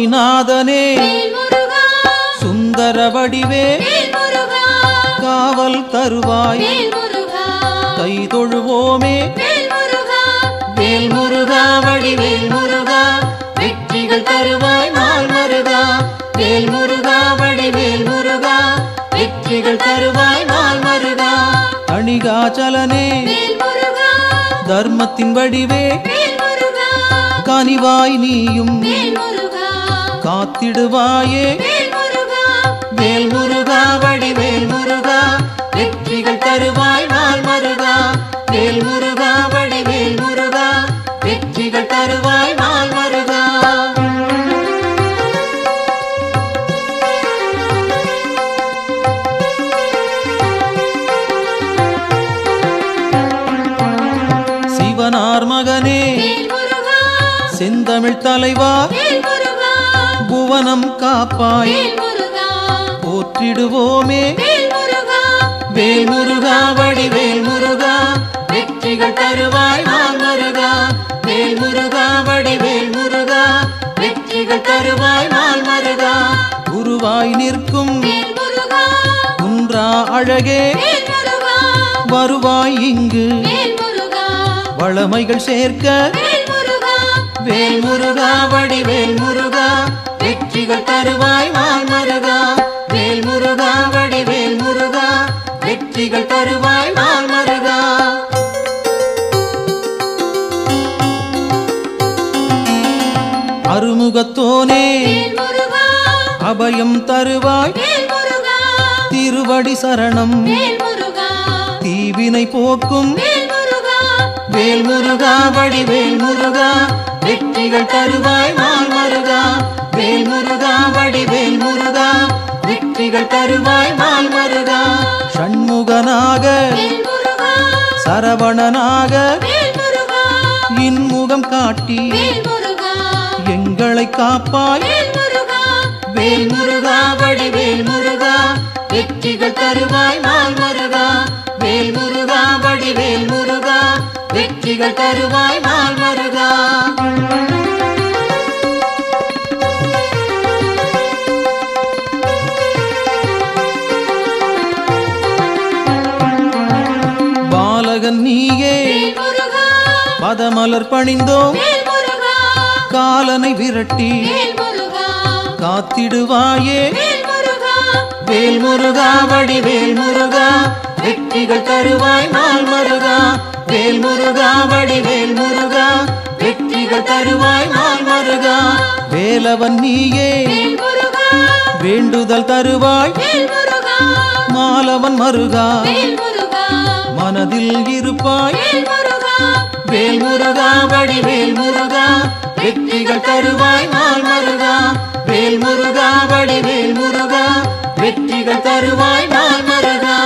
சுவாமிநாதனே சுந்தர வடிவே காவல் தருவாய் கை தொழுவோமே வேல் முருகா வடிவேல் முருகா வெற்றிகள் தருவாய் நாள் மருகா வேல் முருகா வடிவேல் முருகா வெற்றிகள் தருவாய் நாள் மருகா அணிகாச்சலனே தர்மத்தின் வடிவே கனிவாய் நீயும் காத்திடுவாயே வேல் முருகா வடிவேல் முருகா வெற்றிகள் தருவாய் நாள் மருகா வேல் முருகா வடிவேல் முருகா வெற்றிகள் தருவாய் நாள் மருகா சிவனார் மகனே செந்தமிழ் தலைவா புவனம் காப்பாய் போற்றிடுவோமே வேல் முருகா வடிவேல் முருகா வெற்றிகள் தருவாய் நாள் மருகா வேல் முருகா வடிவேல் முருகா வெற்றிகள் தருவாய் நாள் மருகா குருவாய் நிற்கும் குன்றா அழகே வருவாய் இங்கு வளமைகள் சேர்க்க வேல் முருகா வடிவேல் முருகா வெற்றிகள் தருவாய் நாள் மருகா வேல் முருகா வடிவேல் முருகா வெற்றிகள் தருவாய் நாள் மருகா அருமுகத்தோனே அபயம் தருவாய் திருவடி சரணம் தீவினை போக்கும் வேல் முருகா வடிவேல் முருகா வெற்றிகள் தருவாய் நாள் மருகா வேல் முருகா வடிவேல் முருகா வெற்றிகள் தருவாய் நாள் மருகா ஷண்முகனாக சரவணனாக இன்முகம் காட்டி எங்களை காப்பாய் வேல் முருகா வடிவேல் முருகா வெற்றிகள் தருவாய் நாள் மருகா வேல் முருகா வடிவேல் முருகா வெற்றிகள் தருவாய் நாள் மருகா பாலகன் நீயே பதமலர் பணிந்தோம் காலனை விரட்டி காத்திடுவாயே வேல் முருகா வடிவேல் முருகா வெற்றிகள் தருவாய் நாள் மருகா வேல் முருகா வடிவேல் முருகா வெற்றிகள் தருவாய் நாள் மருகா வேலவன் நீயே வேண்டுதல் தருவாய் மாலவன் மருகா மனதில் இருப்பாய் வேல் முருகா வடிவேல் முருகா வெற்றிகள் தருவாய் நாள் மருகா வேல் முருகா வடிவேல் முருகா வெற்றிகள் தருவாய் நாள் மருகா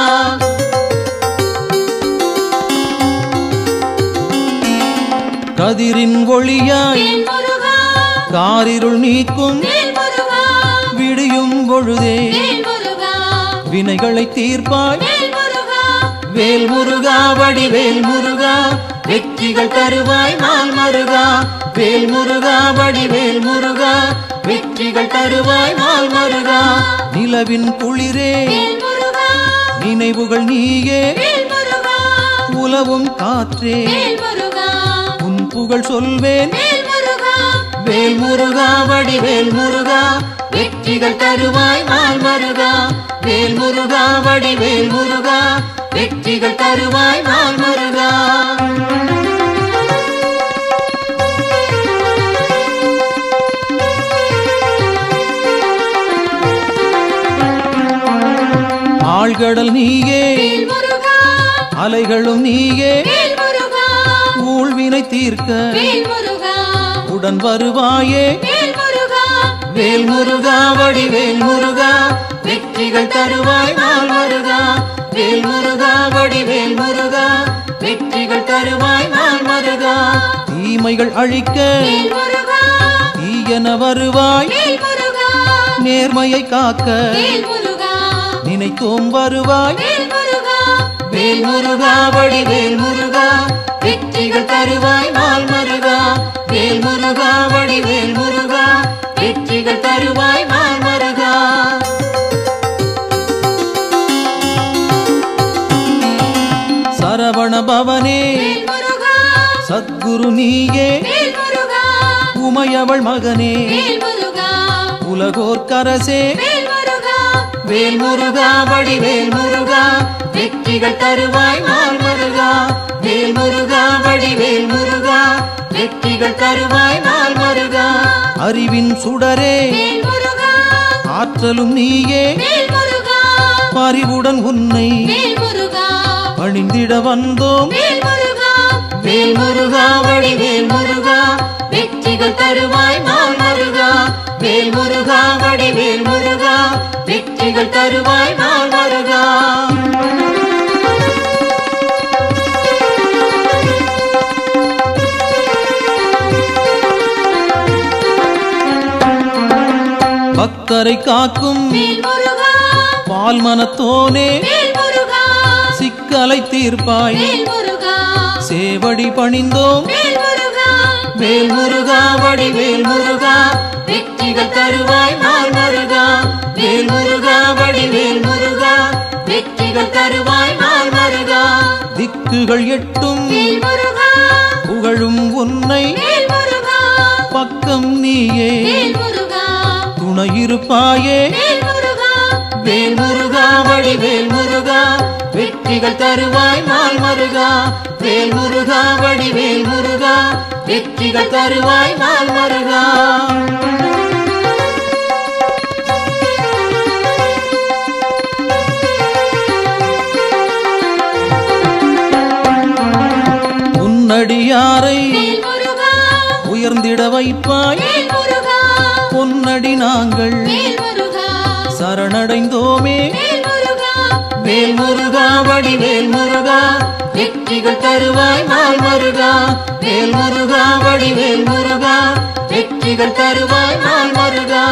கதிரின் ஒளியாய் காரிருள் நீக்கும் விடியும் பொழுதே வினைகளை தீர்ப்பாய் வேல் முருகா வடிவேல் முருகா வெற்றிகள் தருவாய் நாள் மருகா வேல் முருகா வடிவேல் முருகா வெற்றிகள் தருவாய் நாள் மருகா நிலவின் குளிரே நினைவுகள் நீயே உலவும் காற்றே உன் புகழ் சொல்வேன் வேல் முருகா வடிவேல் முருகா வெற்றிகள் தருவாய் நாள் மருகா வேல் முருகா வடிவேல் முருகா வெற்றிகள் தருவாய் நாள் மருகா ஆழ்கடல் நீயே அலைகளும் நீயே ஊழ்வினை தீர்க்க உடன் வருவாயே வேல் முருகா வடிவேல் முருகா வெற்றிகள் தருவாய் நாள் மருகா வேல் முருகா வடிவேல் முருகா வெற்றிகள் தருவாய் நாள் மருகா தீமைகள் அழிக்க தீயன வருவாய் நேர்மையை காக்க நினைத்தோம் வருவாய் வேல் முருகா வடிவேல் முருகா வெற்றிகள் தருவாய் நாள் மருகா வேல் முருகா வடிவேல் முருகா வெற்றி வெற்றிகள் தருவாய் நாள் மருகா. சரவண பவனே வேல்முருகா சத்குரு நீயே வேல்முருகா உமையவள் மகனே வேல்முருகா உலகோர்க்கரசே வேல்முருகா வேல்முருகா வடிவேல் முருகா வெற்றிகள் தருவாய் நாள் மருகா. வேல்முருகா வடிவேல் முருகா வெற்றிகள் தருவாய் நாள் மருகா. அறிவின் சுடரே வேல்முருகா ஆற்றலும் நீயே வேல்முருகா பரிவுடன் உன்னை வேல்முருகா பணிந்திட வந்தோம் வேல்முருகா வேல்முருகா வடிவேல் முருகா வெற்றிகள் தருவாய் நாள் மருகா. வேல்முருகா வடிவேல் முருகா வெற்றிகள் தருவாய் நாள் மருகா. பக்தரை காக்கும் வேல்முருகா பால்மனத்தோனே வேல்முருகா சிக்கலை தீர்ப்பாய் வேல்முருகா சேவடி பணிந்தோம் வேல்முருகா வேல்முருகா வடிவேல் முருகா வெற்றிகள் தருவாய் நாள் மருகா. வேல்முருகா வடிவேல் முருகா வெற்றிகள் தருவாய் நாள் மருகா. திக்குகள் எட்டும் வேல்முருகா புகழும் உன்னை வேல்முருகா பக்கம் நீயே வேல்முருகா துணையிருப்பாயே வேல்முருகா வேல்முருகா வடிவேல் முருகா வெற்றிகள் தருவாய் நாள் மருகா. வேல்முருகா வடிவேல் முருகா வெற்றிகள் தருவாய் நாள் மருகா. உன்னடியாரை வேல்முருகா உயர்ந்திட வைப்பாய் வேல்முருகா பொன்னடி நாங்கள் வேல்முருகா சரணடைந்தோமே வேல்முருகா வேல்முருகா வடிவேல் முருகா வெற்றிகள் தருவாய் நாள் மருகா. வேல்முருகா வடிவேல் முருகா வெற்றிகள் தருவாய் நாள் மருகா.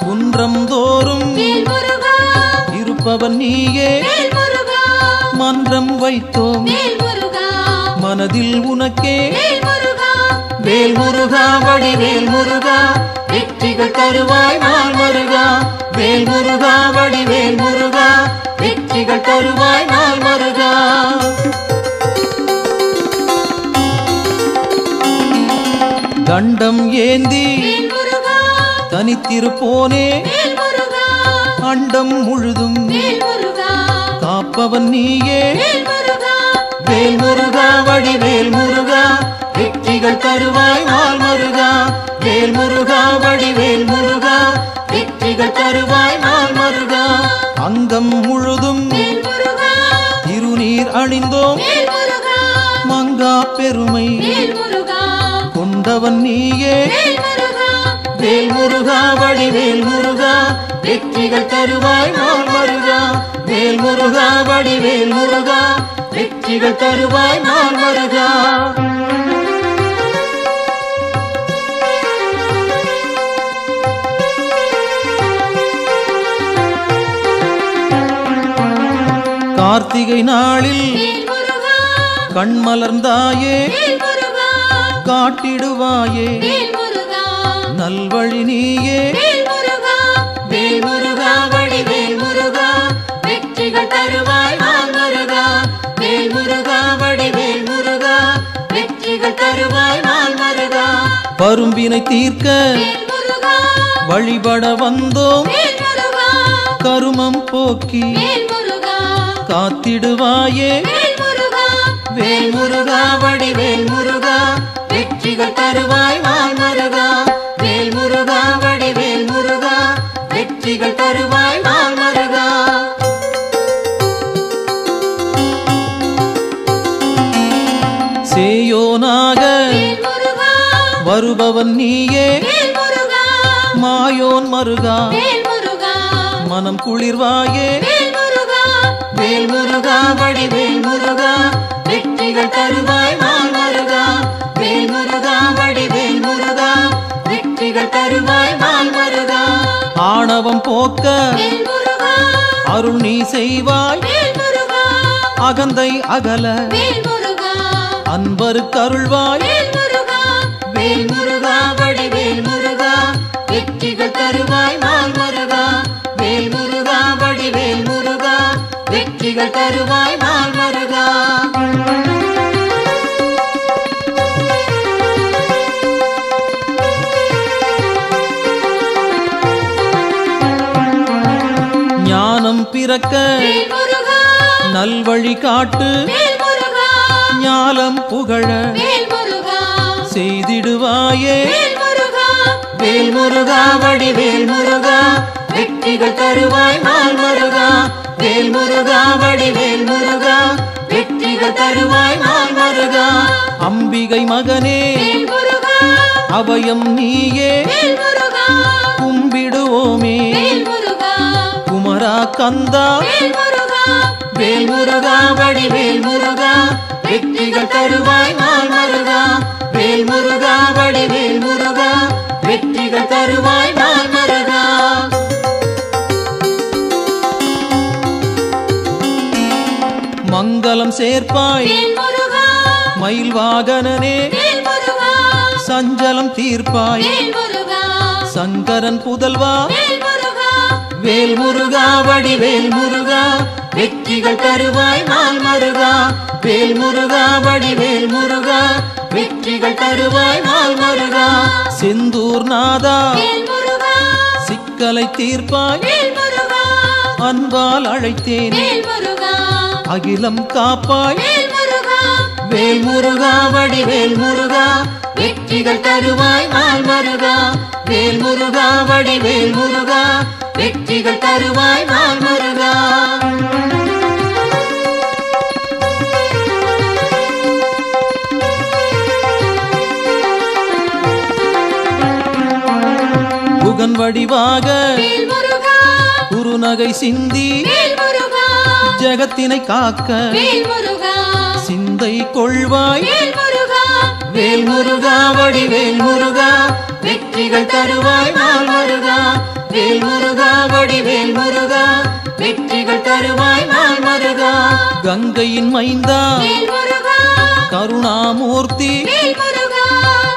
குன்றம் தோறும் வேல்முருகா இருப்பவன் நீயே வேல்முருகா மன்றம் வைத்தோம் வேல்முருகா மனதில் உனக்கே வேல்முருகா வேல்முருகா வடிவேல் முருகா வெற்றிகள் தருவாய் நாள் மருகா. வேல்முருகா வடிவேல் முருகா வெற்றிகள் தருவாய் நாள் மருகா. தண்டம் ஏந்தி வேல்முருகா தனித்திருப்போனே வேல்முருகா அண்டம் முழுதும் வேல்முருகா காப்பவன் நீயே வேல்முருகா வேல்முருகா வடிவேல் முருகா வெற்றிகள் தருவாய் நாள் மருகா. வேல்முருகா வடிவேல் முருகா வெற்றிகள் தருவாய் நாள் மருகா. அங்கம் முழுதும் வேல்முருகா திருநீர் அணிந்தோம் வேல்முருகா மங்கா பெருமை வேல்முருகா கொண்டவன் நீயே வேல்முருகா வேல்முருகா வடிவேல் முருகா வெற்றிகள் தருவாய் நாள் மருகா. வேல்முருகா வடிவேல் முருகா வெற்றிகள் தருவாய் நாள் மருகா. கார்த்திகை நாளில் வேல்முருகா கண்மலர்ந்தாயே வேல்முருகா காட்டிடுவாயே வேல்முருகா நல்வழி நீயே வேல்முருகா வேல்முருகா வடிவேல் முருகா வெற்றிகள் தருவாய் நாள் மருகா. வேல்முருகா வடிவேல் முருகா வெற்றிகள் தருவாய் நாள் மருகா. பரும்பினை தீர்க்க வேல்முருகா வழிபட வந்தோம் வேல்முருகா கருமம் போக்கி வேல்முருகா காத்திடுவாயே வேல்முருகா வேல்முருகா வடிவேல் முருகா வெற்றிகள் தருவாய் நாள் மருகா. வேல்முருகா வடிவேல் முருகா வெற்றிகள் தருவாய் நாள் மருகா. சேயோனாக வேல்முருகா வருபவன் நீயே வேல்முருகா மாயோன் மருகா வேல்முருகா மனம் குளிர்வாயே வேல்முருகா வேல்முருகா வடிவேல் முருகா வெற்றிகள் தருவாய் நாள் மருகா. வேல்முருகா வடிவேல் முருகா வெற்றிகள் தருவாய் நாள் மருகா. ஆணவம் போக்க வேல்முருகா அருள் நீ செய்வாய் வேல்முருகா அகந்தை அகல வேல்முருகா அன்பருக்கு அருள்வாய் வேல்முருகா வேல்முருகா வடிவேல் முருகா வெற்றிகள் தருவாய் தருவாய் நாள் மருகா வேல் முருகா வடிவேல் முருகா வெற்றிகள் தருவாய் நாள் மருகா ஞானம் பிறக்க நல்வழி காட்டு ஞாலம் புகழ செய்திடுவாயே வேல் முருகா வடிவேல் முருகா வெற்றிகள் தருவாய் நாள் மருகா வேல் முருகா வடிவேல் முருகா வெற்றிகள் தருவாய் நாள் மருகா அம்பிகை மகனே அபயம் நீயே கும்பிடுவோமே குமரா கந்தா வேல் முருகா வடிவேல் முருகா வெற்றிகள் தருவாய் நாள் மருகா வேல் முருகா வடிவேல் முருகா வெற்றிகள் தருவாய் நாள் மருகா மங்களம் சேர்ப்பாய் மயில் வாகனனே சஞ்சலம் தீர்ப்பாய் சங்கரன் புதல்வா வேல் முருகா வடிவேல் முருகா வெற்றிகள் தருவாய் நாள் மருகா வேல் முருகா வடிவேல் முருகா வெற்றிகள் தருவாய் நாள் மருகா செந்தூர் நாதா சிக்கலை தீர்ப்பாய் அன்பால் அழைத்தேன் அகிலம் காப்பாய் வேல் முருகா வடிவேல் முருகா வெற்றிகள் தருவாய் நாள் மருகா வேல் முருகா வடிவேல் முருகா வெற்றிகள் தருவாய் நாள் மருகா புகன் வடிவாக குருநகை சிந்தி ஜகத்தினை காக்க சிந்தை கொள்வாய் வேல் முருகா வடிவேல் முருகா வெற்றிகள் தருவாய் நாள் மருகா வேல் முருகா வடிவேல் முருகா வெற்றிகள் தருவாய் நாள் மருகா கங்கையின் மைந்தா கருணாமூர்த்தி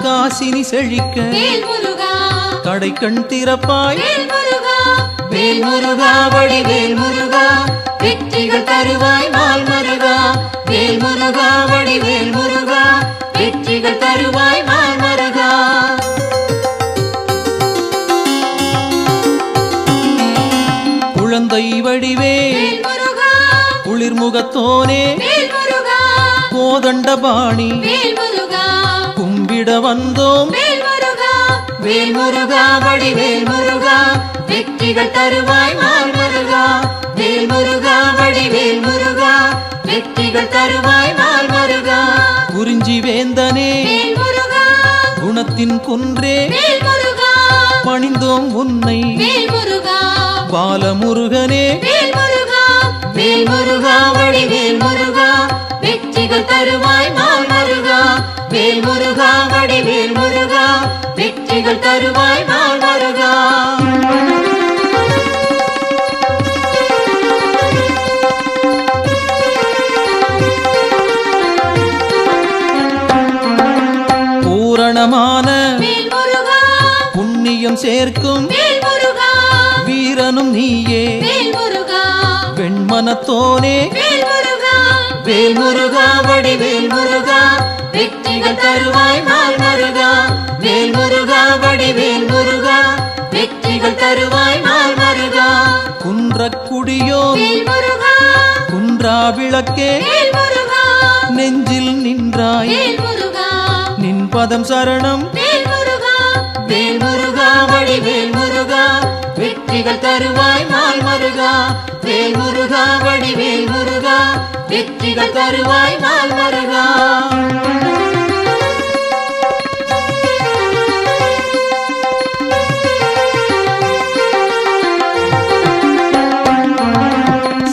காசினி செழிக்க கடைக்கண் திறப்பாய் வேல் முருகா வடிவேல் முருகா வெற்றிகள் தருவாய் நாள் மருகா வேல் முருகா வடிவேல் முருகா வெற்றிகள் தருவாய் நாள் மருகா குழந்தை வடிவே குளிர்முகத்தோனே கோதண்டபாணி கும்பிட வந்தோம் வேல் முருகா வடிவேல் முருகா வெற்றிகள் தருவாய் நாள் மருகா வேல் முருகா வடிவேல் முருகா வெற்றிகள் தருவாய் நாள் மருகா குறிஞ்சி வேந்தனே குணத்தின் குன்றே பணிந்தோம் உன்னை பாலமுருகனே வேல் முருகா வடிவேல் முருகா வெற்றிகள் தருவாய் நாள் மருகா வேல் முருகா வடிவேல் முருகா வெற்றிகள் தருவாய் நாள் மருகா பூரணமான புண்ணியம் சேர்க்கும் வீரனும் நீயே வெண்மனத்தோனே வேல் முருகா வடிவேல் முருகா வெற்றிகள் தருவாய் நாள் மருகா வேல் முருகா வடிவேல் முருகா வெற்றிகள் தருவாய் நாள் மருகா குன்றக்குடியோ குன்றா விளக்கே நெஞ்சில் நின்றாய் நின் பதம் சரணம் வேல் முருகா வடிவேல் முருகா வெற்றிகள் தருவாய் நாள் மருகா வேல் முருகா வடிவேல் முருகா வெற்றிகள் தருவாய் நாள் மருகா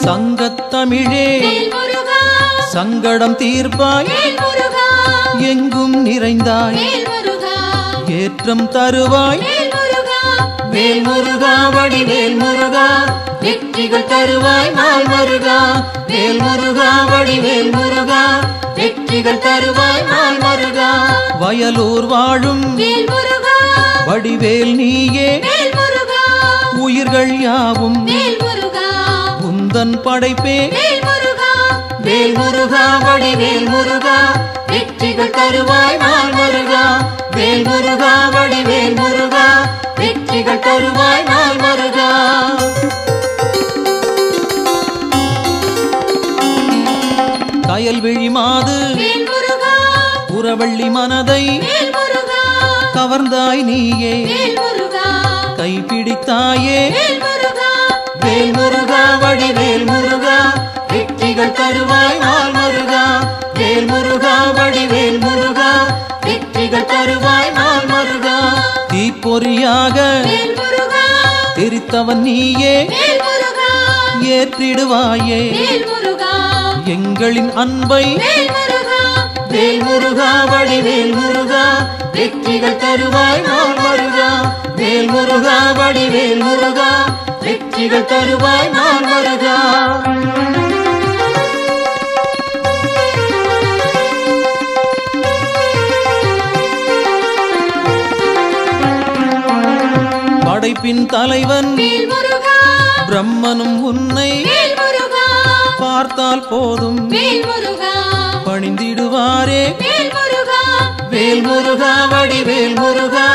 சங்கத்தமிழே சங்கடம் தீர்ப்பாய் எங்கும் நிறைந்தாய் ஏற்றம் தருவாய் வேல் முருகா வடிவேல் முருகா வெற்றிகள் தருவாய் நாள் மருகா வேல் முருகா வடிவேல் முருகா வெற்றிகள் தருவாய் நாள் மருகா வயலூர் வாழும் வடிவேல் நீயே உயிர்கள் யாவும் வேல் முருகா உந்தன் படைப்பே வேல் முருகா வேல் முருகா வடிவேல் முருகா வெற்றிகள் தருவாய் நாள் முருகா வேல் முருகா வடிவேல் முருகா வெற்றிகள் தருவாய் நாள் முருகா கயல்விழி மாது வேல் முருகா புறவள்ளி மனதை வேல் முருகா கவர்ந்தாய் நீயே வேல் முருகா கைப்பிடித்தாயே வேல் முருகா வேல் முருகா வடிவேல் முருகா வெற்றிகள் தருவாய் நாள் முருகா வேல் முருகா வடிவேல் முருகா வெற்றிகள் தருவாய் நாள் முருகா தீப்பொறியாக வேல் முருகா தெரித்தவன் நீயே வேல் முருகா ஏற்றிடுவாயே வேல் முருகா எங்களின் அன்பை வேல் முருகா வேல் முருகா வடிவேல் முருகா வெற்றிகள் தருவாய் நாள் முருகா வேல் முருகா வடிவேல் முருகா வெற்றிகள் தருவாய் நாள் முருகா படைப்பின் தலைவன் வேல் முருகா பிரம்மனும் உன்னை வேல் முருகா பார்த்தால் போதும் வேல் முருகா பணிந்திடுவாரே வேல் முருகா வேல் முருகா வடிவேல் முருகா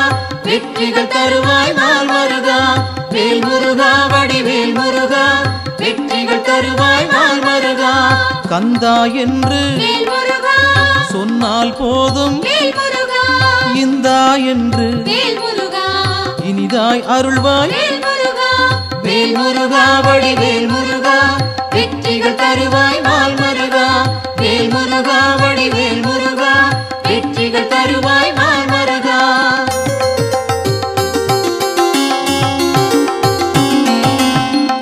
வெற்றிகள் தருவாய் நாள் முருகா வேல் முருகா வடிவேல் முருகா வெற்றிகள் தருவாய் நாள் முருகா கந்தா என்று வேல் முருகா சொன்னால் போதும் வேல் முருகா இந்தா என்று வேல் முருகா இனிதாய் அருள்வாய் வேல் முருகா வேல் முருகா வடிவேல் முருகா வெற்றிகள் தருவாய் நாள் முருகா வேல் முருகா வடிவேல் முருகா வெற்றிகள் தருவாய் நாள் முருகா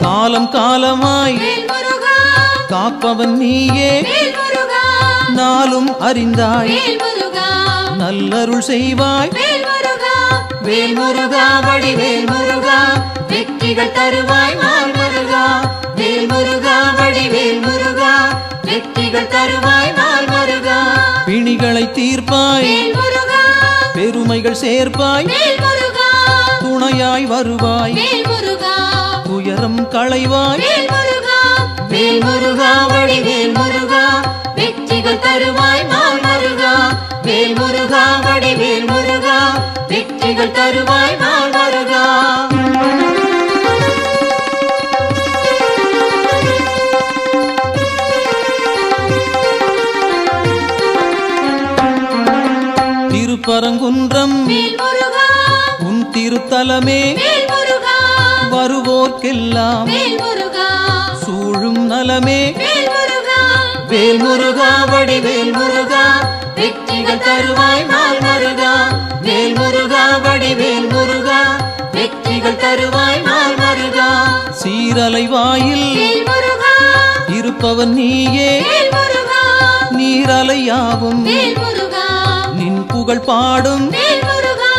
காலம் காலமாய் வேல் முருகா காப்பவன் நீயே வேல் முருகா நாளும் அறிந்தாய் வேல் முருகா நல்லருள் செய்வாய் வேல் முருகா வேல் முருகா வடிவேல் முருகா வெற்றிகள் தருவாய் நாள் முருகா வேல் முருகா வடிவேல் முருகா வெற்றிகள் தருவாய் நாள் முருகா பிணிகளை தீர்ப்பாய் வேல் முருகா பெருமைகள் சேர்ப்பாய் வேல் முருகா துணையாய் வருவாய் வேல் முருகா துயரம் களைவாய் வேல் முருகா வேல் முருகா வடிவேல் முருகா வெற்றிகள் தருவாய் நாள் முருகா வேல் முருகா வடிவேல் முருகா வெற்றிகள் தருவாய் நாள் முருகா திருப்பரங்குன்றம் வேல் முருகா உன் திருத்தலமே வேல் முருகா வருவோர்க்கெல்லாம் வேல் முருகா சூழும் நலமே வேல் முருகா வேல் முருகா வடிவேல் முருகா வெற்றிகள் தருவாய் நாள் முருகா வேல் முருகா வடிவேல் முருகா வெற்றிகள் தருவாய் நாள் முருகா சீரலை வாயில் வேல் முருகா இருப்பவன் நீயே வேல் முருகா நீரலையாவும் வேல் முருகா நின் புகழ் பாடும் வேல் முருகா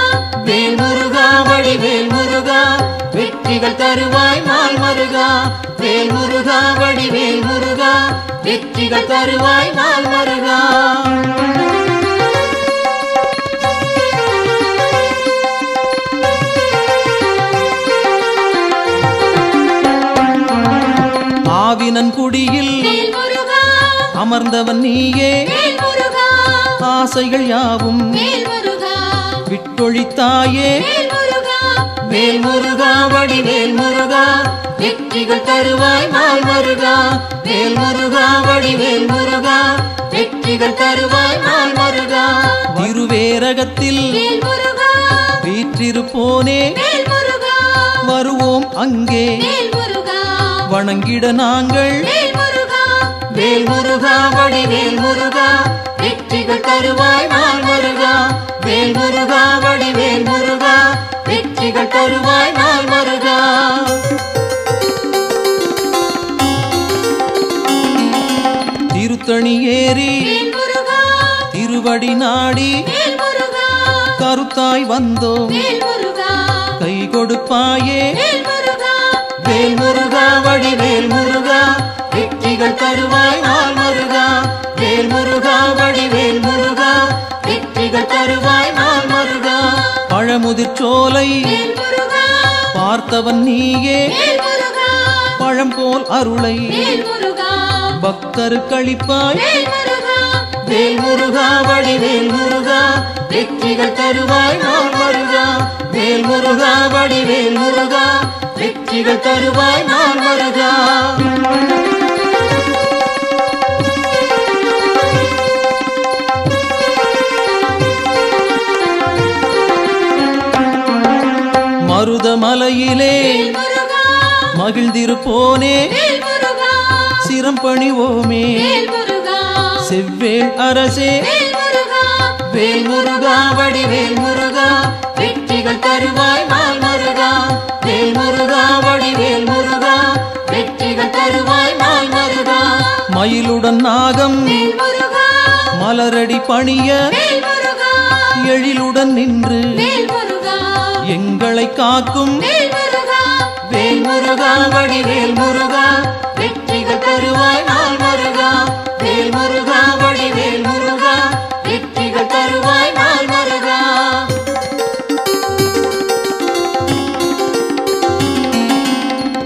வேல் முருகா வடிவேல் முருகா வெற்றிகள் தருவாய் நாள் முருகா வேல் முருகா வடிவேல் முருகா வெற்றிகள் தருவாய் நாள் முருகா ஆவினன் குடியில் வேல் முருகா அமர்ந்தவன் நீயே வேல் முருகா ஆசைகள் யாவும் வேல் முருகா விட்டொழித்தாயே வேல் முருகா வேல் முருகா வடிவேல் முருகா வெற்றிகள் தருவாய் நாள் முருகா வேல் முருகா வடிவேல் முருகா வெற்றிகள் தருவாய் நாள் முருகா திருவேரகத்தில் வேல் முருகா வீற்றிருப்போனே வேல் முருகா வருவோம் அங்கே வேல் முருகா வணங்கிட நாங்கள் வேல் முருகா வேல் முருகா வடிவேல் முருகா வெற்றிகள் தருவாய் நாள் முருகா வேல் முருகா வடிவேல் முருகா வெற்றிகள் தருவாய் நாள் முருகா திருத்தணி ஏறி வேல் முருகா திருவடி நாடி வேல் முருகா கருத்தாய் வந்தோம் வேல் முருகா கை கொடுப்பாயே வேல் முருகா வேல் முருகா வடிவேல் முருகா வெற்றிகள் தருவாய் நாள் முருகா வேல் முருகா வடிவேல் முருகா வெற்றிகள் தருவாய் நாள் முருகா பழமுதிர்ச்சோலை வேல் முருகா பார்த்தவன் நீயே வேல் முருகா பழம் போல் அருளை வேல் முருகா பக்தருக்களிப்பாய் வேல் முருகா வேல் முருகா வடிவேல் முருகா வெற்றிகள் தருவாய் நாள் முருகா வேல் முருகா வடிவேல் முருகா வெற்றிகள் தருவாய் நாள் முருகா மருதமலையிலே வேல் முருகா மகிழ்ந்திருப்போனே வேல் முருகா சிரம் பணிவோமே வேல் முருகா செவ்வேள் அரசே வேல் முருகா வேல் முருகா வடிவேல் முருகா வெற்றிகள் தருவாய் நாள் முருகா வேல் முருகா வடிவேல் முருகா வெற்றிகள் தருவாய் நாள் முருகா மயிலுடன் நாகம் வேல் முருகா மலரடி பணிய வேல் முருகா எழிலுடன் நின்று வேல் முருகா எங்களை காக்கும் வேல் முருகா வேல் முருகா வடிவேல் முருகா வெற்றிகள் தருவாய் நாள் முருகா வேல் முருகா வடிவேல் முருகா வெற்றிகள் தருவாய் நாள் முருகா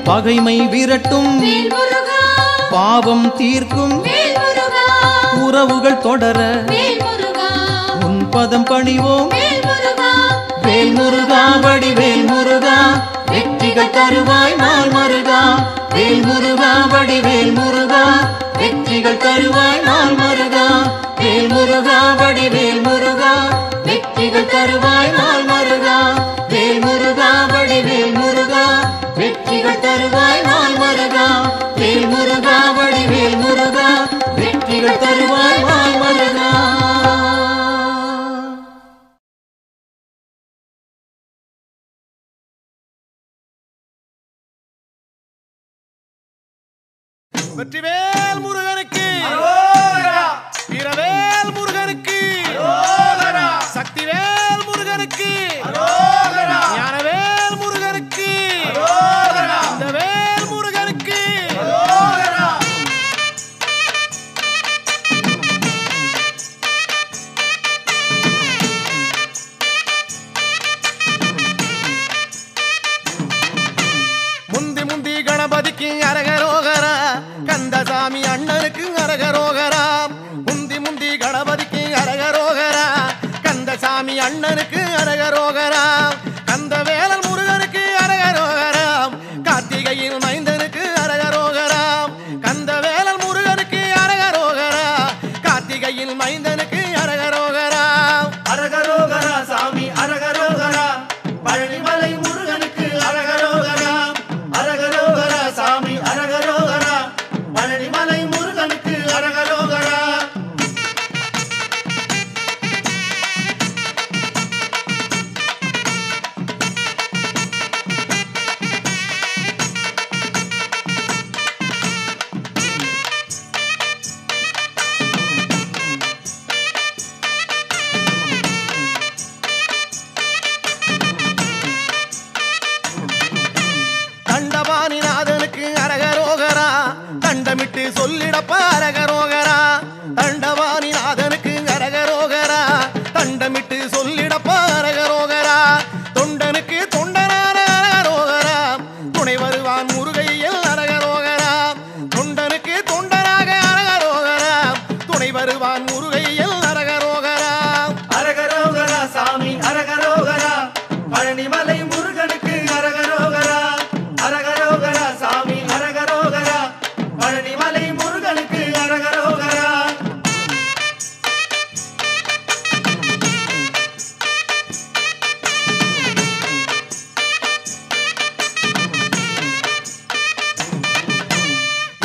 பகைமை விரட்டும் வேல் முருகா பாவம் தீர்க்கும் வேல் முருகா உறவுகள் தொடர வேல் முருகா உன் பதம் பணிவோம் வேல் முருகா வேல் முருகா வடிவேல் முருகா வெற்றிகள் தருவாய் நாள் முருகா வேல் முருகா வடிவேல் முருகா வெற்றிகள் தருவாய் நாள் முருகா வேல் முருகா வடிவேல் முருகா வெற்றிகள் தருவாய் நாள் முருகா வேல் முருகா வடிவேல் முருகா வெற்றிகள் தருவாய் நாள் முருகா வேல் முருகா வடிவேல் முருகா வெற்றிகள் தருவாய் நாள் முருகா வெற்றிவேல் முருகனுக்கு வீரவேல் முருகனுக்கு சக்திவேல் முருகனுக்கு ஞானவேல் முருகனுக்கு இந்த வேல் முருகனுக்கு முந்தி முந்தி கணபதிக்கு அரகரோகரா கந்தசாமி அண்ணனுக்கு அரகரோகரா முந்தி முந்தி கணபதிக்கு அரகரோகரா கந்தசாமி அண்ணனுக்கு அரகரோகரா கந்த வேலன் முருகனுக்கு அரகரோகரா கார்த்திகையின் மைந்தனுக்கு அரகரோகரா கந்த வேலன் முருகனுக்கு அரகரோகரா கார்த்திகையின் மைந்தனுக்கு அரகரோகரா அரகரோகரா சாமி அரகரோகரா பழனிமலை முருகனுக்கு அரகரோகரா அரகரோகரா சாமி அரகரோகரா பழனிமலை முருகனுக்கு அரகரோகரா தண்டபாணிநாதனுக்கு அரகரோகரா தண்டமிட்டு சொல்லிடப்பா அரகரோகரா தண்டபாணிநாதனுக்கு அரகரோகரா தண்டமிட்டு சொல்லிடப்பா அரகரோகரா தொண்டனுக்கு தொண்டனான அரகரோகரா துணை வருவான் முருகையில் அரகரோகரா தொண்டனுக்கு தொண்டனாக அரகரோகரா துணை வருவான் முருகையில் அரகரோகரா அரகரோகரா சாமி அரகரோகரா பழனிமலை முருகனுக்கு அரகரோகரா அரகரோகரா சாமி அரகரோகரா பழனிமலை முருகனுக்கு அரகரோகரா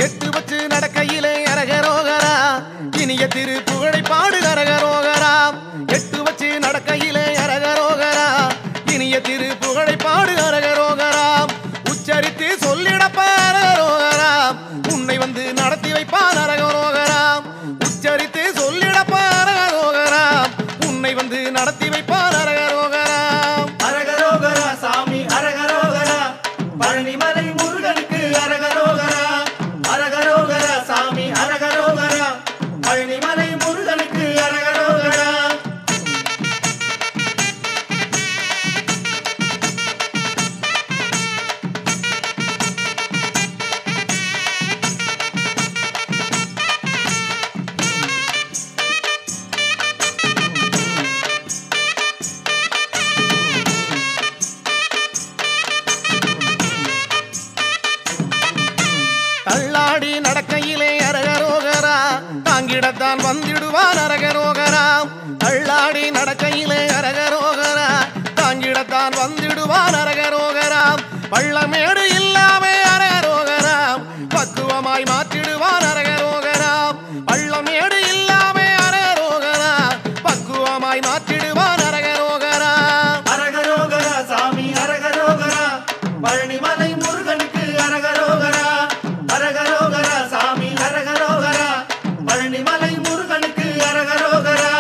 எட்டு வச்சு நடக்கையிலே அரகரோகரா இனிய திரு புகழை பாடு அரகரோகரா எட்டு வச்சு நடக்கையிலே அரகரோகரா இனிய திரு புகழை பாடு அரகரோகரா உச்சரித்து சொல்லிடப்பா அரகரோகரா உன்னை வந்து நடத்தி வைப்பான் அரகரோகரா உச்சரித்து சொல்லிடப்பா அரகரோகரா உன்னை வந்து நடத்தி வைப்பான் அரகரோகரா அரகரோகரா சாமி அரகரோகரா பழனிமலை முருகனுக்கு அரகரோகரா அரகரோகரா சாமி அரகரோகரா பழனிமலை முருகனுக்கு அரகரோகரா தள்ளாடி நடக்கையிலே அரகரோகரா தாங்கிடத்தான் வந்திடுவான் அரகரோகரா தள்ளாடி நடக்கையிலே அரகரோகரா தாங்கிடத்தான் வந்திடுவான் அரகரோகரா பள்ளமேடு இல்லாமே அரகரோகரா பக்குவமாய் மாற்றிடுவான் அரகரோகரா பள்ளமேடு இல்லாமே அரகரோகரா பக்குவமாய் மாற்றிடுவான் அரகரோகரா அரகரோகரா சாமி அரகரோகரா பழனிமலை முருகனுக்கு அரகரோகரா அரகரோகரா சாமி அரகரோகரா பழனிமலை முருகனுக்கு அரகரோகரா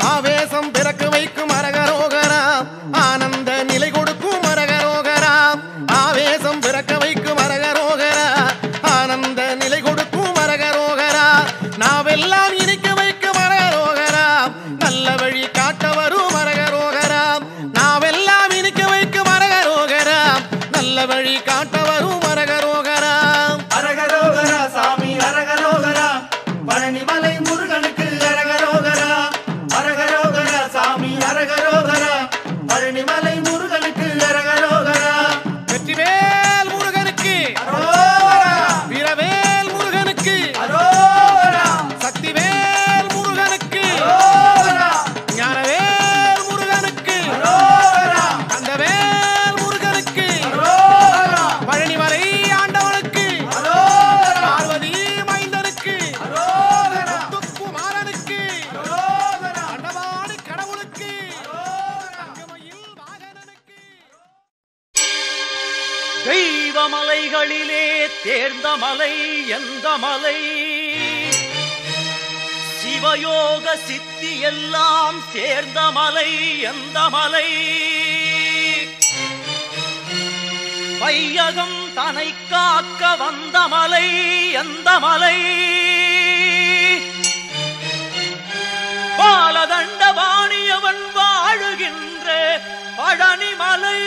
ஆவேசம் பிறக்க வைக்கும் அரகரோகரா ஆனந்த நிலை கொடுக்கும் அரகரோகரா ஆவேசம் பிறக்க வைக்கும் அரகரோகரா ஆனந்த நிலை கொடுக்கும் அரகரோகரா நாவெல்லாம் இனிக்க வைக்கும் அரகரோகரா நல்ல வழி காட்ட வரும் அரகரோகரா நாவெல்லாம் இனிக்க வைக்கும் அரகரோகரா நல்ல வழி காட்ட வரும் அரகரோகரா அரகரோகரா சாமி அரகரோகரா பழனிமலை முருகனுக்கு அரகரோகரா அரகரோகரா சாமி அரகரோகரா பழனிமலை முருகனுக்கு அரகரோகரா வெற்றிவேல் முருகனுக்கு அரோகரா வீரவேல் முருகனுக்கு அரோகரா சக்திவேல் முருகனுக்கு அரோகரா ஞானவேல் முருகனுக்கு அரோகரா கந்தவேல் முருகனுக்கு அரோகரா பழனிமலை ஆண்டவனுக்கு அரோகரா பார்வதி மைந்தனுக்கு அரோகரா முத்துக்குமாரனுக்கு அரோகரா அண்டவாணி கடவுளுக்கு தங்கமயில் வாகனனுக்கு தெய்வமலைகளிலே தேர்ந்த மலை எந்த மலை சிவயோக சித்தி எல்லாம் சேர்ந்த மலை எந்த மலை வையகம் தனை காக்க வந்த மலை எந்த மலை பாலதண்ட வாணியவன் வாழுகின்ற பழனிமலை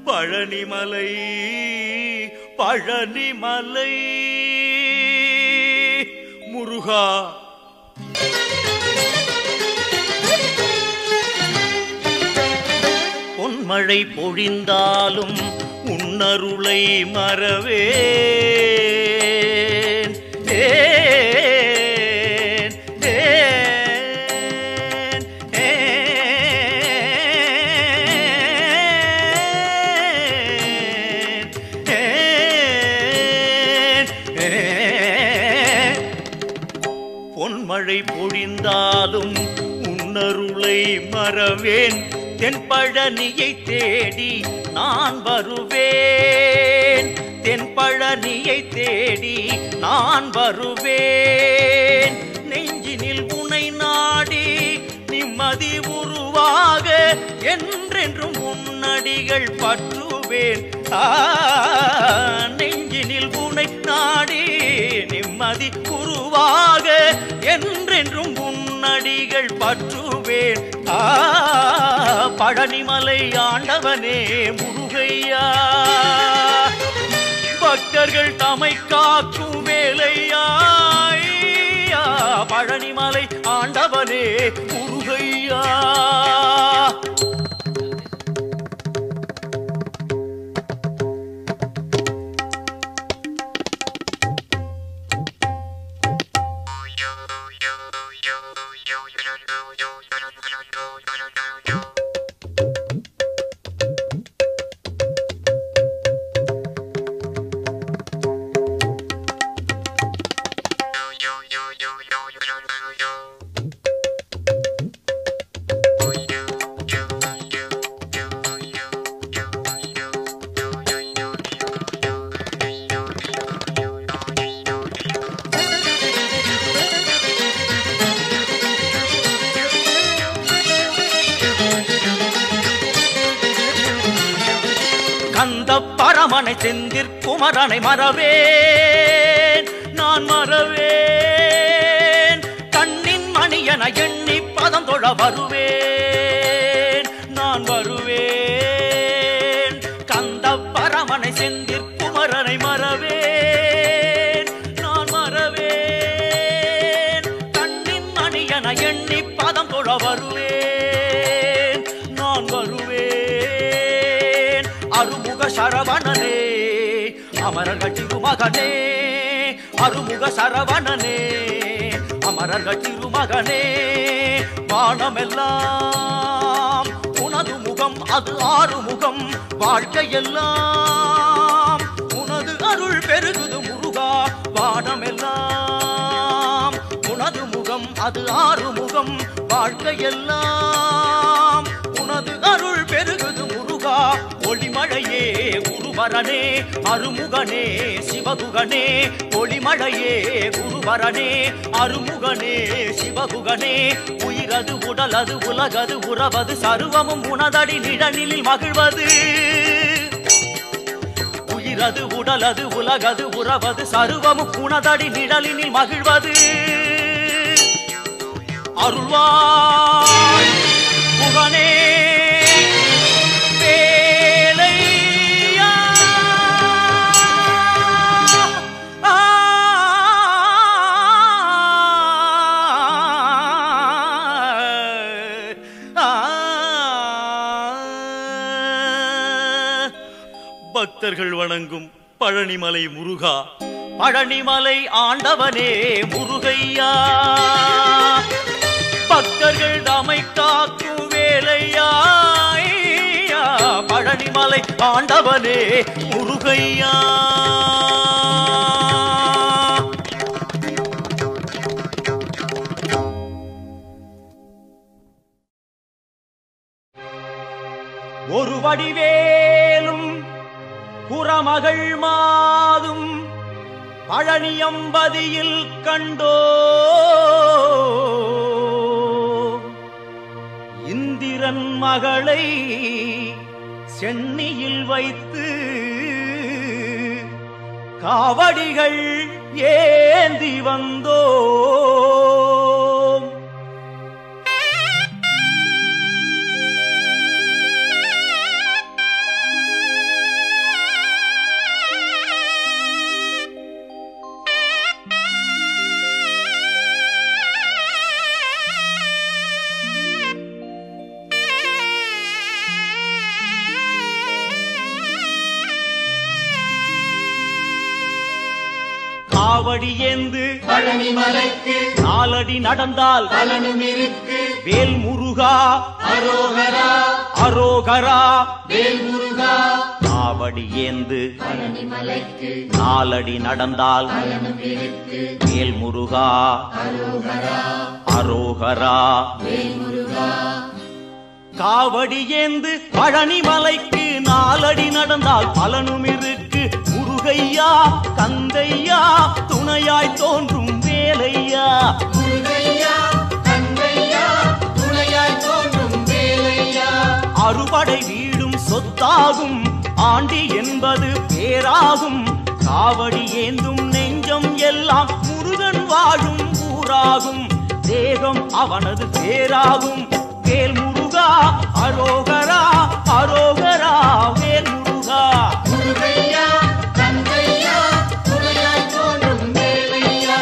பழனிமலை பழனிமலை முருகா பொன்மழை பொழிந்தாலும் உன்னருளை மறவேன் பொன்மழை பொழிந்தாலும் உன்னருளை மறவேன் தென்பழனியை தேடி நான் வருவேன் தென்பழனியை தேடி நான் வருவேன் நெஞ்சினில் உனை நாடி நிம்மதி உருவாக என்றென்றும் முன்னடிகள் பற்றுவேன் நெஞ்சினில் உனை நாடி நிம்மதி உருவாக என்றென்றும் முன்னடிகள் பற்றுவேன் பழனிமலை ஆண்டவனே முருகையா பக்தர்கள் தமை காக்கும் வேலையா பழனிமலை ஆண்டவனே முருகையா கந்த பரமனை செந்திற் குமரனை மறவேன் நான் மறவேன் கண்ணின் மணியன எண்ணி பதந்தொழ வருவேன் அமரர்கள் திருமகனே அருமுக சரவணனே அமரர்கள் திருமகனே வானமெல்லாம் உனது முகம் அது ஆறுமுகம் வாழ்க்கையெல்லாம் உனது அருள் பெருகுது முருகா வானமெல்லாம் உனது முகம் அது ஆறுமுகம் வாழ்க்கையெல்லாம் உனது அருள் பெருகுது முருகா ஒளிமழையே குருவரனே அருமுகனே சிவகுகனே ஒளிமழையே குருவரனே அருமுகனே சிவகுகனே உயிரது உடலது உலகது உறவது சர்வமும் உனதடி நிழலில் மகிழ்வது உயிரது உடலது உலகது உறவது சர்வமும் உனதடி நிழலினில் மகிழ்வது அருள்வாய் முகனே வேலையா பக்தர்கள் வணங்கும் பழனிமலை முருகா பழனிமலை ஆண்டவனே முருகையா பக்தர்கள் தமை காக்கும் வேலையா பழனிமலை ஆண்டவனே முருகையா ஒரு வடிவேலும் புறமகள் மாதும் பழனியம்பதியில் கண்டோ இந்திரன் மகளை சென்னியில் வைத்து காவடிகள் ஏந்தி வந்தோ காவடி ஏந்து பழனிமலைக்கு நாலடி நடந்தால் பலனும் இருக்கு வேல் முருகா அரோகரா அரோகரா வேல் முருகா காவடி ஏந்து பழனிமலைக்கு நாலடி நடந்தால் பலனும் இருக்கு வேல் முருகா அரோகரா அரோகரா வேல் முருகா காவடி ஏந்து பழனிமலைக்கு நாலடி நடந்தால் பலனும் இருக்கு முருகையா கந்தையா துணையாய் தோன்றும் வேலையா முருகையா கந்தையா துணையாய் தோன்றும் வேலையா அறுபடை வீடும் சொத்தாகும் ஆண்டி என்பது பேராகும் காவடி ஏந்தும் நெஞ்சம் எல்லாம் முருகன் வாழும் ஊராகும் தேகம் அவனது பேராகும் வேல் முருகா அரோகரா அரோகரா வேல் முருகா முருகையா கந்தையா துணையாய் தோன்றும் வேலையா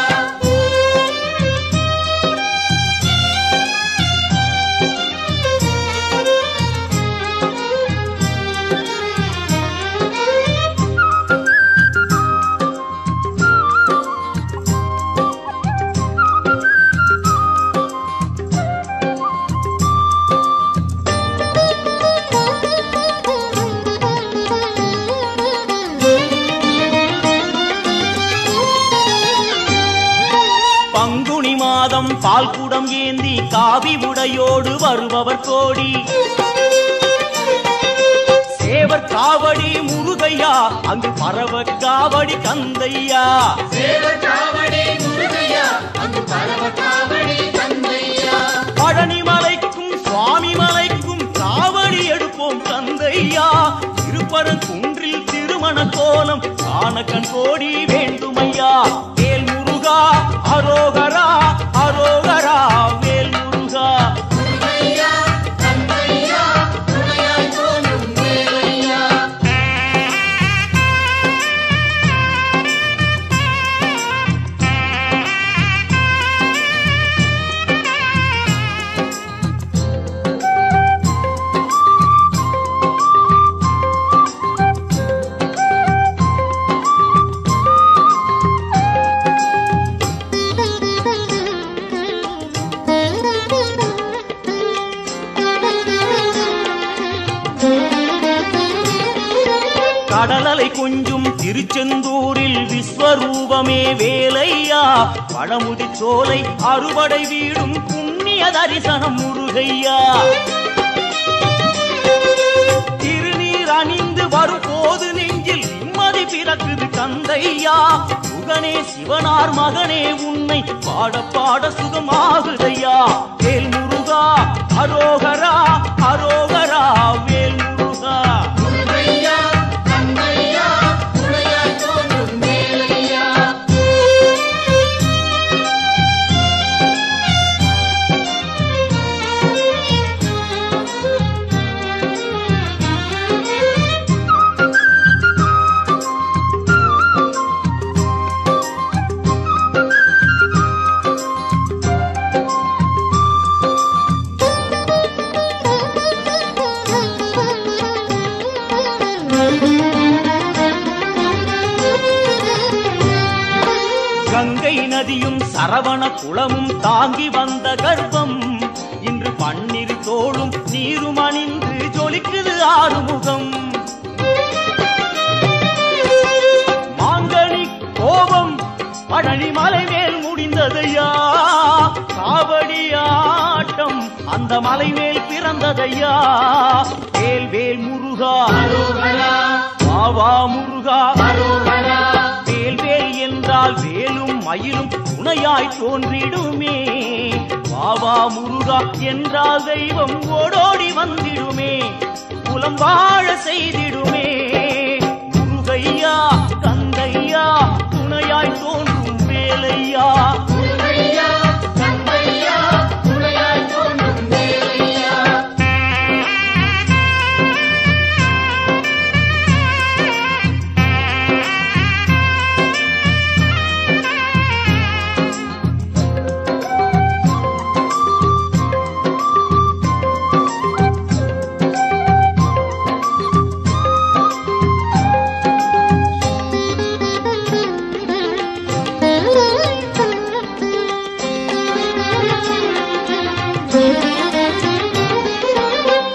பங்குனி மாதம் பால்குடம் ஏந்தி காவி உடையோடு வருபவர் கோடி சேவர் காவடி முருகையா அங்கு பரவ காவடி கந்தையா சேவர் காவடி முருகையா அங்கு பரவ காவடி கந்தையா பழனிமலைக்கும் சுவாமி மலைக்கும் காவடி எடுப்போம் கந்தையா திருப்பரங்குன்றில் திருமண கோலம் காண கண் கோடி வேண்டுமையா வேல் முருகா அரோகரா அரோகரா வேல் முருகா முருகையா கந்தையா துணையாய் தோன்றும் வேலையா கடலலை கொஞ்சும் திருச்செந்தூரில் விஸ்வரூபமே வேலையா பழமுதி சோலை அறுபடை வீடும் புண்ணிய தரிசனம் முருகையா திருநீர் அணிந்து வரும் போது நெஞ்சில் நிம்மதி பிறக்குது கந்தையா சுகனே சிவனார் மகனே உன்னை பாட பாட சுகமாகுதையா வேல் முருகா அரோகரா அரோகரா வேல் முருகா கங்கை நதியும் சரவண குளமும் தாங்கி வந்த கர்ப்பம் இன்று பன்னிரு தோளும் நீரும் அணிந்து ஜொலிக்குது ஆறுமுகம் மாங்கனி கோபம் பழனி மலை மேல் முடிந்ததையா காவடி ஆட்டம் அந்த மலை மேல் பிறந்ததையா வேல் வேல் முருகா வாவா முருகா வேல் வேல் என்றால் வேலும் மயிலும் துணையாய் தோன்றிடுமே வாவா முருகா என்றால் தெய்வம் ஓடோடி வந்திடுமே குலம் வாழ செய்திடுமே முருகையா கந்தையா துணையாய் தோன்றும் வேலையா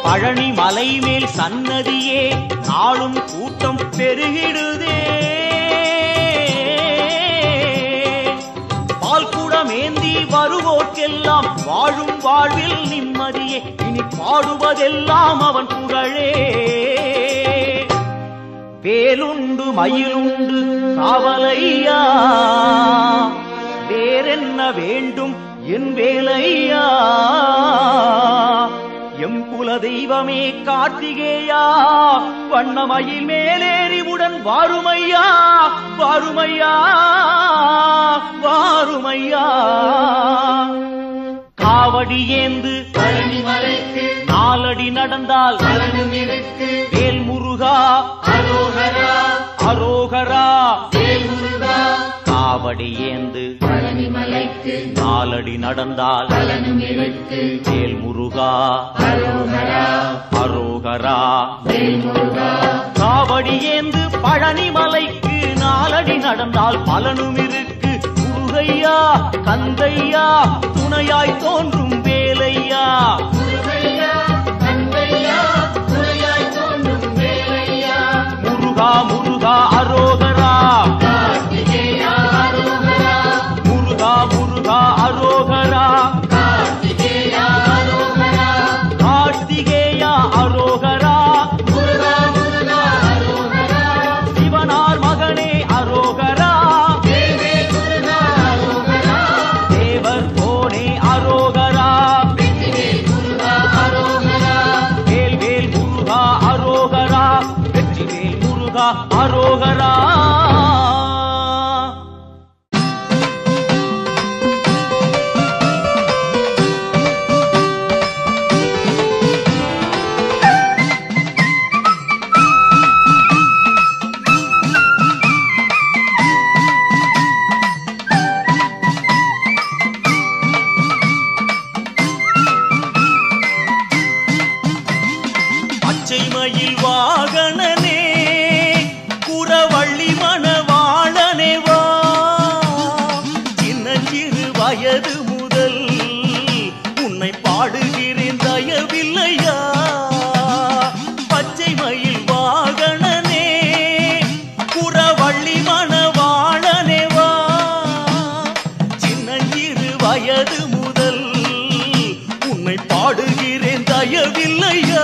பழனி மலை மேல் சன்னதியே நாளும் கூட்டம் பெருகிடுதே பால்குடமேந்தி வருவோர்க்கெல்லாம் வாழும் வாழ்வில் நிம்மதியே இனி பாடுவதெல்லாம் அவன் புகழே வேலுண்டு மயிலுண்டு காவலையா வேறென்ன வேண்டும் என் வேலையா எம் குல தெய்வமே கார்த்திகேயா வண்ணமயில் மேலேறி உடன் வாருமையா வாருமையா வாருமையா காவடி ஏந்து பழனி மலைக்கு நாலடி நடந்தால் வேல் முருகா அரோகரா அரோகரா வேல் முருகா காவடி ஏந்து பழனி மலைக்கு நாலடி நடந்தால் வேல் முருகா அரோகரா அரோகரா வேல் முருகா காவடி ஏந்து பழனி மலைக்கு நாலடி நடந்தால் பலனும் இருக்கு முருகையா கந்தையா துணையாய் தோன்றும் வேலையா முருகா முருகா அரோகரா முருகா முருகா அரோகரா கார்த்திகேயா அரோகரா சிவனார் மகனே அரோகரா தேவர் போனே அரோகரா வேல் வேல் முருகா அரோகரா வெற்றி வேல் முருகா அரோகரா பச்சைமயில் வாகனனே குறவள்ளி மணவாளனே வா சின்ன சிறு வயது முதல் உன்னை பாடுகிறேன் தயவில்லையா பச்சைமயில் வாகனனே பாடுகிறேன் தயவில்லையா?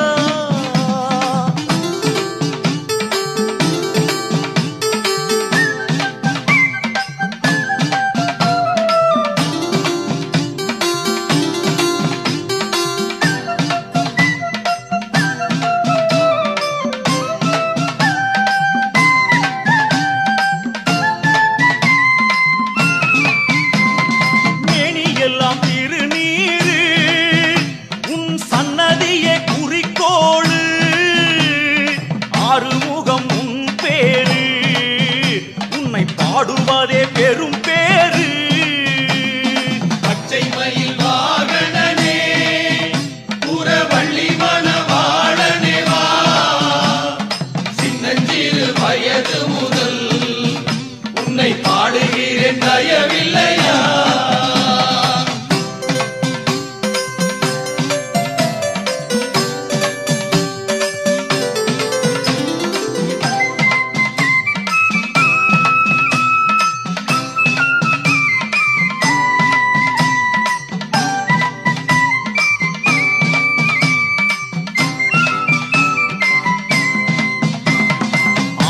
பாடுவதே பெரும் பேரு. பச்சை மயில் வாகனனே புறவள்ளி மணவாளனே வா, சின்னஞ்சிறு வயது முதல் உன்னை பாடுகிறேன் தயவில்லையா?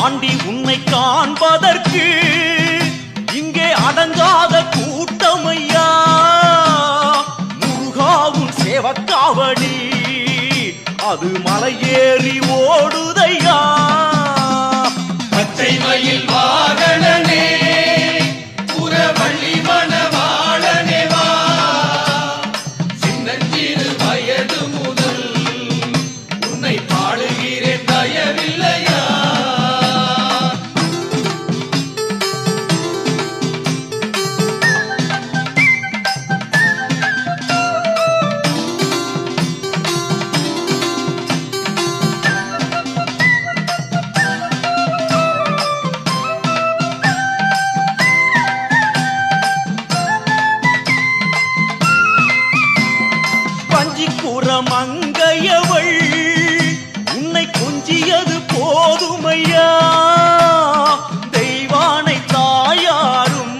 ஆண்டி உன்னை காண்பதற்கு இங்கே அடங்காத கூட்டமையா. முருகாவும் சேவக்காவடி அது மலையேறி ஓடுதையா. பச்சை மயில் வாகனனே புறவள்ளி மணவாளனே வா, சின்னஞ்சிறு வயது முதல் உன்னை பாடுகிறேன் தயவில்லையா? மங்கையவள் உன்னை கொஞ்சியது போதுமையா. தெய்வானை தாயாரும்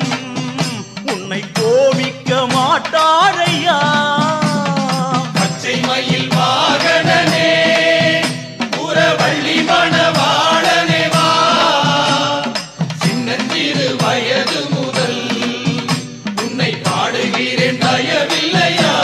உன்னை கோபிக்க மாட்டாரையா. பச்சை மயில் வாகனனே புறவள்ளி மணவாளனே வா, சின்னஞ்சிறு வயது முதல் உன்னை பாடுகிறேன் தயவில்லையா?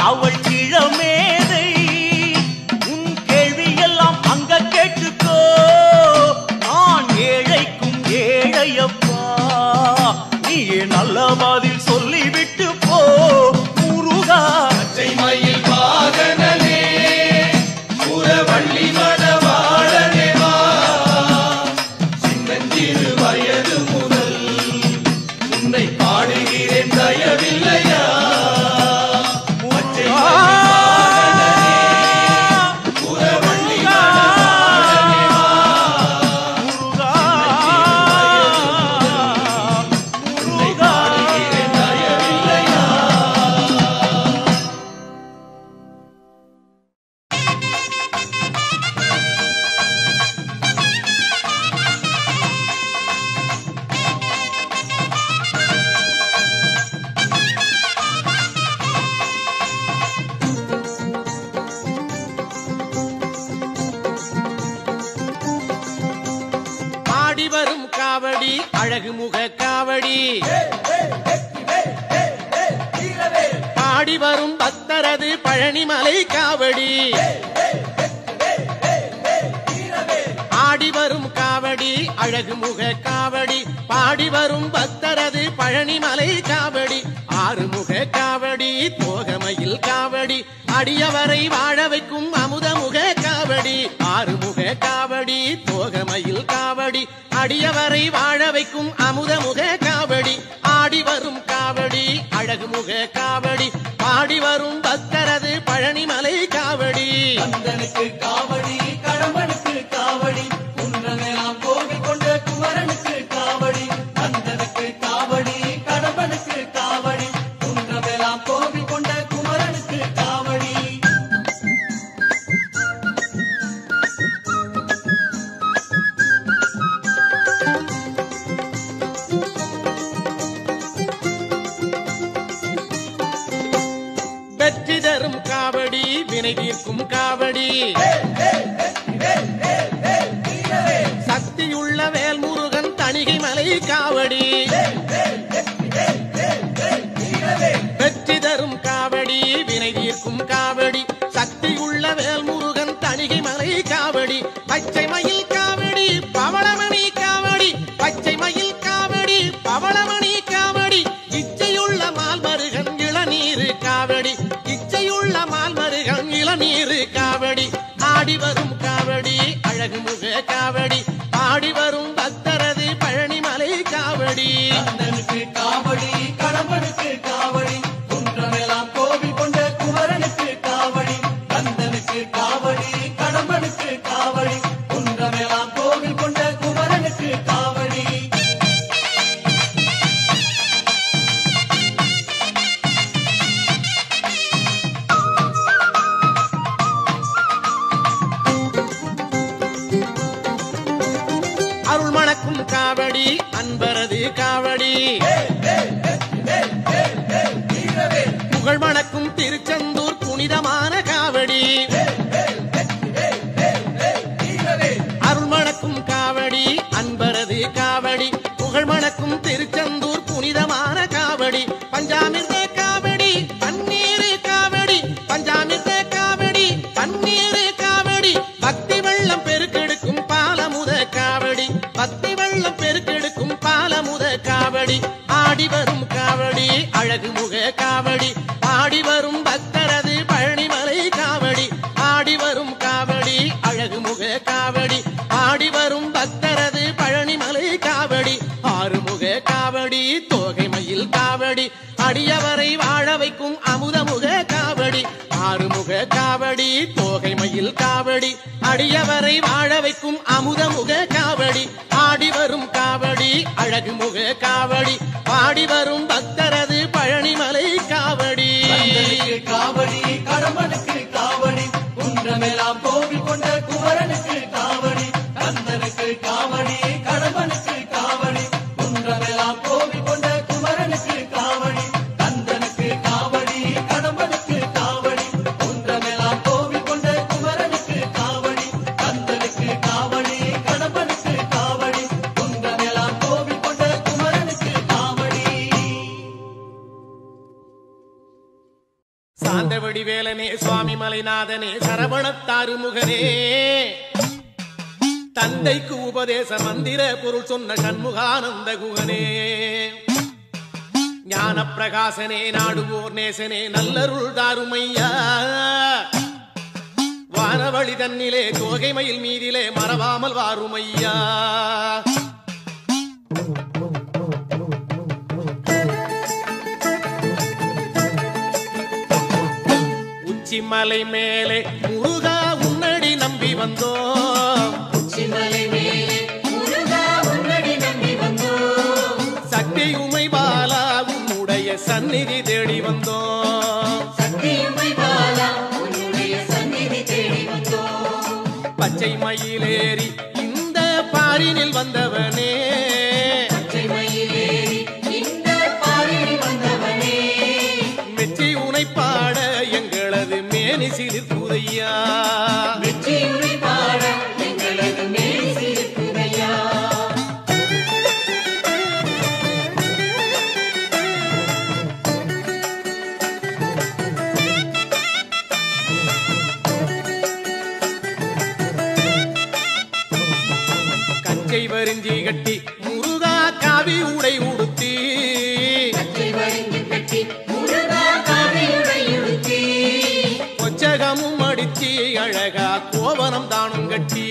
அவள் கிழமேதை உன் கேள்வியெல்லாம் அங்க கேட்டுக்கோ. நான் ஏழைக்கும் ஏழையப்பா, நீயே நல்ல பதில் சொல்லிவிட்டு போ முருகா. பச்சை மயில் வாகனனே புறவள்ளி மணவாளனே வா, சின்னஞ்சிறு வயது முதல் உன்னை பாடுகிறேன் தயவில்லையா? வரும் காவடி அழகு முக காவடி, பாடி வரும் பக்தரது பழனிமலை காவடி. ஆடி வரும் காவடி அழகு முக காவடி, பாடி வரும் பக்தரது பழனிமலை காவடி. ஆறுமுக காவடி தோகமயில் காவடி, அடியவரை வாழ வைக்கும் அமுதமுக காவடி. ஆறுமுக காவடி தோகமயில் காவடி, அடியவரை வாழ வைக்கும் அமுதமுக காவடி. ஆடி வரும் காவடி அழகு முக காவடி, பாடி வரும் பக்தரது பழனிமலை காவடி. கந்தனுக்கு காவடி காவடி பச்சை மயில் காவடி பவளமணி காவடி பச்சை மயில் காவடி பவளமணி காவடி இச்சையுள்ள மால்மருகன் இளநீர் காவடி இச்சையுள்ள மால்மருகன் இளநீர் காவடி ஆடி வரும் காவடி அழகு முக காவடி பாடி வரும் பக்தரது பழனிமலை காவடி கந்தனுக்கு காவடி கடம்பனுக்கு காவடி குன்றமெல்லாம் கோவில் கொண்ட குமரனுக்கு காவடி கந்தனுக்கு காவடி கடம்பனுக்கு காவடி குன்றமெல்லாம் கோவில் கொண்ட குமரனுக்கு காவடி அருள் மணக்கும் காவடி அன்பரது காவடி புகழ் மணக்கும் திருச்செந்தூர் புனிதமான காவடி அருள் மணக்கும் காவடி அன்பரது காவடி புகழ் மணக்கும் திருச்செந்தூர் புனிதமான காவடி பஞ்சாமிர்த காவடி பன்னீர் காவடி பஞ்சாமிர்த காவடி பன்னீர் காவடி பக்தி வெள்ளம் பெருக்கெடுக்கும் பாலமுத காவடி பக்தி வெள்ளம் பெருக்கெடுக்கும் பாலமுத காவடி ஆடி வரும் காவடி அழகு முக காவடி பாடி வரும் பக்தரது பழனிமலை காவடி ஆடி வரும் காவடி அழகு முக காவடி ஆடி வரும் பக்தரது பழனிமலை காவடி ஆறுமுக காவடி தோகை மயில் காவடி அடியவரை வாழ வைக்கும் அமுதமுக காவடி ஆறுமுக காவடி தோகை மயில் காவடி அடியவரை வாழ வைக்கும் அமுதமுக காவடி ஆடி வரும் காவடி அழகு முக காவடி பாடி வரும் பக்தரது பழனிமலை காவடி கந்தனுக்கு காவடி கடம்பனுக்கு காவடி குன்றமெல்லாம் கோவில் கொண்ட குமரனுக்கு காவடி கந்தனுக்கு காவடி கடம்பனுக்கு காவடி குன்றமெல்லாம் கோவில் கொண்ட குமரனுக்கு காவடி கந்தனுக்கு காவடி கடம்பனுக்கு காவடி குன்றமெல்லாம் கோவில் கொண்ட குமரனுக்கு காவடி கந்தனுக்கு காவடி கடம்பனுக்கு காவடி குன்றமெல்லாம் கோவில் கொண்ட குமரனுக்கு காவடி சாந்தவடி வேலனே சுவாமி மலைநாதனே சரவணத்தாறு முகனே தந்தைக்கு உபதேச மந்திர பொருள் சொன்ன சண்முகானந்த குகனே ஞான பிரகாசனே நாடுவோர் நேசனே நல்லருள் தாருமையா வானவழி தன்னிலே தோகை மயில் மீதிலே மறவாமல் வாருமையா உச்சிமலை மேலே முருகா உன்னடி நம்பி வந்தோம் உச்சிமலை மேலே முருகா உன்னடி நம்பி வந்தோம் சக்தியுமை பாலா உன்னுடைய சந்நிதி தேடி வந்தோம் சக்தியுமை பாலா உன்னுடைய சந்நிதி தேடி வந்தோம் பச்சை மயிலேறி இந்த பாரினில் வந்தவனே பச்சை மயிலேறி இந்த பாரினில் வந்தவனே மெச்சி உனை பாட எங்களது மேனி சிலிர்க்குதையா வெற்றியுரை பாட எங்களது மேல் சிரிக்குதையா கச்சை வரிஞ்சி கட்டி முருகா காவி உடை உடுத்தி கச்சை வரிந்து கட்டி முருகா காவியுடை உடுத்தி கொச்சகமும் அடிச்சி அழகா கோவனம் தானும் கட்டி